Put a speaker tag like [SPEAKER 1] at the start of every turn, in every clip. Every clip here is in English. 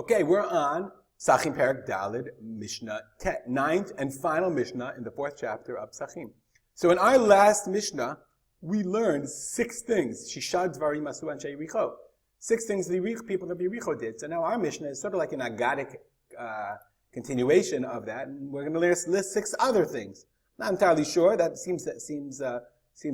[SPEAKER 1] Okay, we're on Pesachim Perek Daled, Mishnah 10, ninth and final Mishnah in the 4th chapter of Pesachim. So in our last Mishnah, we learned 6 things. Shishad Dvarim Asu Anshe Yericho. 6 things the people of Yericho did. So now our Mishnah is sort of like an agadic continuation of that, and we're going to list 6 other things. Not entirely sure. That seems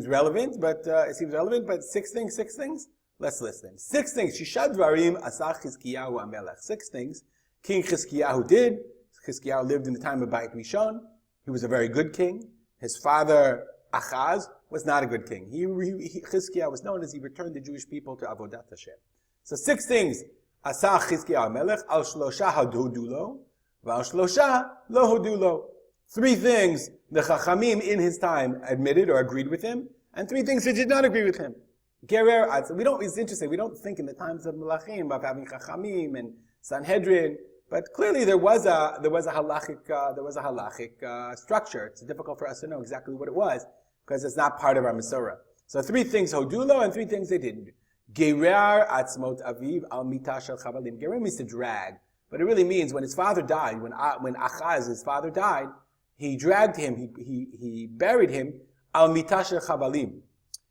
[SPEAKER 1] relevant, but 6 things. Let's list them. 6 things. Shishad Dvarim Asa Chizkiyahu Amelech. 6 things King Chizkiyahu did. Chizkiyahu lived in the time of Beit Rishon. He was a very good king. His father Achaz was not a good king. Chizkiyahu was known as he returned the Jewish people to Avodat Hashem. So 6 things. Asa Chizkiyahu Amelech Al Shlosha Hodulo V'Al Shlosha Lo Hodulo. 3 things the Chachamim in his time admitted or agreed with him, and 3 things they did not agree with him. It's interesting, we don't think in the times of Melachim of having Chachamim and Sanhedrin, but clearly there was a halachic structure. It's difficult for us to know exactly what it was, because it's not part of our Masorah. So 3 things Hodulo and 3 things they didn't. Gerar atzmot aviv al mita shel chavalim. Gerar means to drag, but it really means when his father died, when Achaz, his father died, he dragged him, he buried him al mita shel chavalim.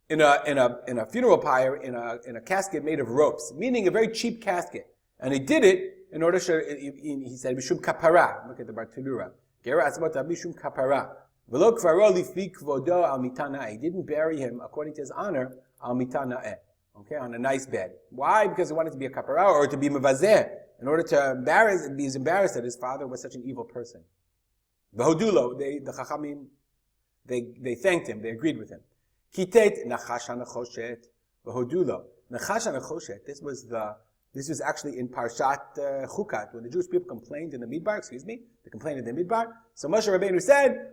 [SPEAKER 1] In a funeral pyre, in a casket made of ropes, meaning a very cheap casket. And he did it in order to, he said, Mishum kapara. Look at the Bartanura. Gera atzmot Mishum kapara. V'lo kvaro lifi kvodo al mitana. He didn't bury him according to his honor, al mitana. Okay, on a nice bed. Why? Because he wanted to be a kapara or to be mevazeh, in order to be embarrassed that his father was such an evil person. V'hodulo, the Chachamim, they thanked him, they agreed with him. Kitet nachash hanachoshet v'hodulo. Nachash hanachoshet. This was actually in Parshat Chukat, when the Jewish people complained in the Midbar. They complained in the Midbar. So Moshe Rabbeinu said,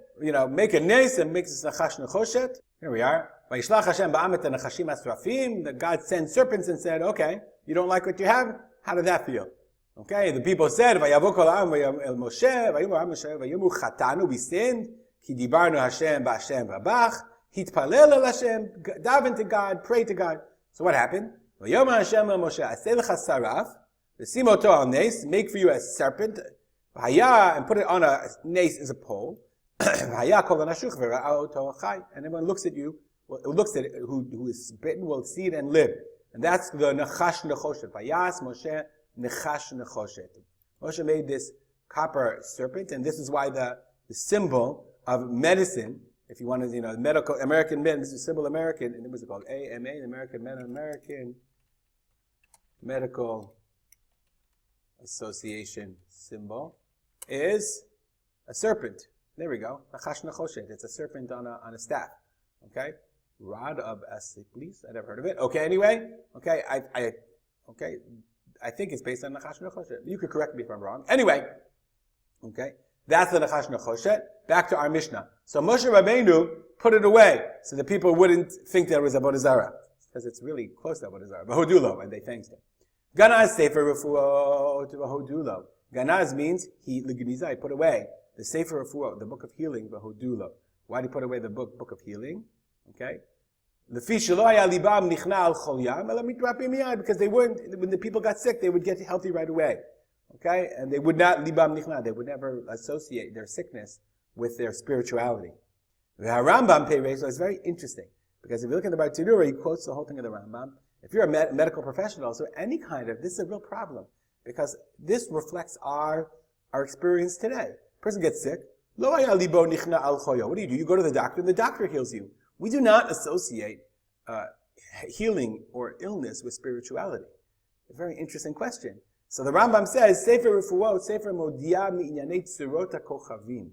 [SPEAKER 1] make a nes and make this nachash nechoshet. Here we are. Vayishlach Hashem ba'amet nachashim asrafim. The God sent serpents and said, okay, you don't like what you have? How did that feel? Okay, the people said, Vayavo kol ha'am el Moshe, Vayomar Moshe, Vayomu chatanu, we sinned, ki dibarnu Hashem ba'Hashem rabach. Hitpalel el Hashem, daven to God, pray to God. So what happened? V'yomar Hashem el Moshe, aseh lecha saraf, v'sim oto al nes, make for you a serpent, v'haya, and put it on a nes as a pole, v'haya kol anashuch v'ra'a oto chai, and everyone looks at you, who is bitten will see it and live. And that's the nechash nechoshet. V'yas Moshe nechash nechoshet. Moshe made this copper serpent, and this is why the symbol of medicine, if you want to, medical, American men, this is symbol American, and what's it called? AMA, the American Medical Association symbol is a serpent. There we go. Nachash nechoshet. It's a serpent on a staff. Okay? Rod of Asiplis. I never heard of it. Okay, anyway. Okay, I think it's based on Nachash nechoshet. You could correct me if I'm wrong. Anyway. Okay. That's the Nachash nechoshet. Back to our Mishnah. So Moshe Rabbeinu put it away so the people wouldn't think there was a Avodah Zarah, because it's really close to Avodah Zarah. V'hodulo, and they thanked him. Ganaz sefer refuot v'hodulo. Ganaz means he put away the sefer refuot, the book of healing, v'hodulo. Why did he put away the book of healing? Okay. Lefi shelo haya libam nichna al chol yam ela mitrapim miyad, because they weren't, when the people got sick, they would get healthy right away. Okay, and they would not libam nichna. They would never associate their sickness with their spirituality. The Rambam Peiresh is very interesting, because if you look at the Bartanura, he quotes the whole thing of the Rambam. If you're a medical professional, so any kind of, this is a real problem, because this reflects our experience today. Person gets sick. Lo haya libo nichna al choyo. What do? You go to the doctor, and the doctor heals you. We do not associate healing or illness with spirituality. A very interesting question. So the Rambam says, Sefer Refuot, Sefer Modia mi'inyanei tzurot ha'kochavim.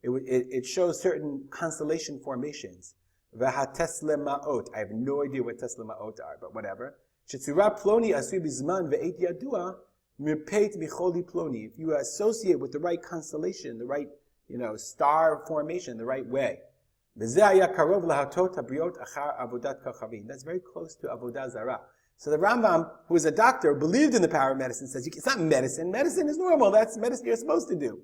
[SPEAKER 1] It shows certain constellation formations. V'hatesle ma'ot. I have no idea what tesle ma'ot are, but whatever. Shetzura ploni asui bizman ve'et yadua mirpeit micholi ploni. If you associate with the right constellation, the right, star formation, the right way. That's very close to Avodah Zarah. So the Rambam, who is a doctor, believed in the power of medicine, says it's not medicine. Medicine is normal. That's medicine you're supposed to do.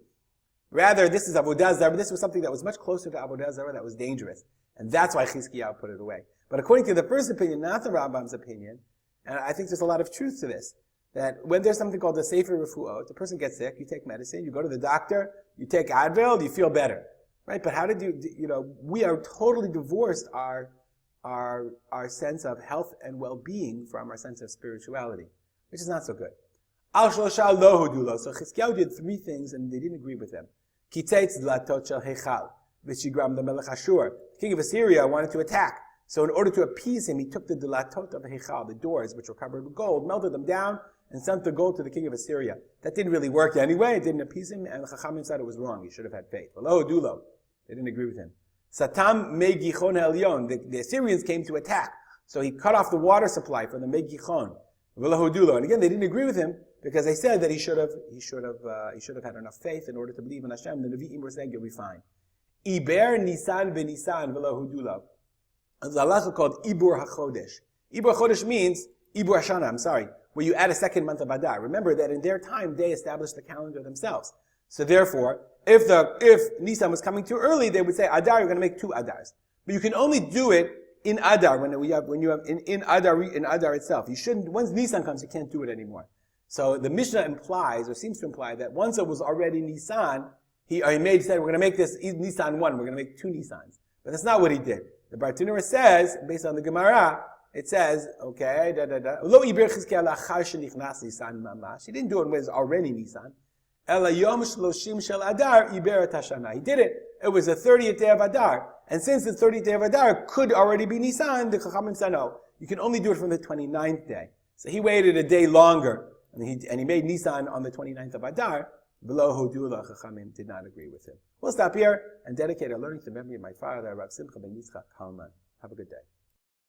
[SPEAKER 1] Rather, this is Avodah Zarah. This was something that was much closer to Avodah Zarah, that was dangerous. And that's why Chizkiyahu put it away. But according to the first opinion, not the Rambam's opinion, and I think there's a lot of truth to this, that when there's something called the Sefer Refu'ot, the person gets sick, you take medicine, you go to the doctor, you take Advil, you feel better, right? But how did we are totally divorced our sense of health and well-being from our sense of spirituality, which is not so good. Al Shlosha lo hudu. So Chizkiyahu did three things and they didn't agree with him. Kitetz dlatot shel hechal, v'shigram the melech Ashur. The king of Assyria wanted to attack. So in order to appease him, he took the dlatot of hechal, the doors which were covered with gold, melted them down, and sent the gold to the king of Assyria. That didn't really work anyway. It didn't appease him, and the Chachamim said it was wrong. He should have had faith. Lo hudu. They didn't agree with him. Satam megichon elyon. The Assyrians came to attack. So he cut off the water supply from the megichon. And again, they didn't agree with him because they said that he should have had enough faith in order to believe in Hashem. The Nevi'im were saying, you'll be fine. Iber Nisan v'Nisan v'lo hudula. There's a halacha called Ibur HaChodesh. Ibur HaChodesh means Ibur Hashana, where you add a second month of Adar. Remember that in their time, they established the calendar themselves. So therefore, if Nisan was coming too early, they would say, Adar, you're going to make 2 Adars. But you can only do it in Adar, when you have in Adar itself. You shouldn't, once Nisan comes, you can't do it anymore. So the Mishnah implies, or seems to imply, that once it was already Nisan, he said, we're going to make this Nisan 1, we're going to make 2 Nisans. But that's not what he did. The Bartenura says, based on the Gemara, it says, okay, Lo iber Chizkiyahu lachar shenichnas Nisan mamash. He didn't do it when it was already Nisan. Ela yom shloshim shel Adar iber et hashana. He did it. It was the 30th day of Adar. And since the 30th day of Adar could already be Nisan, the Chachamim said, no, you can only do it from the 29th day. So he waited a day longer, and he made Nisan on the 29th of Adar. Below Hodula, Chachamim did not agree with him. We'll stop here and dedicate our learning to the memory of my father, Rav Simcha ben Yitzchak Kalman. Have a good day.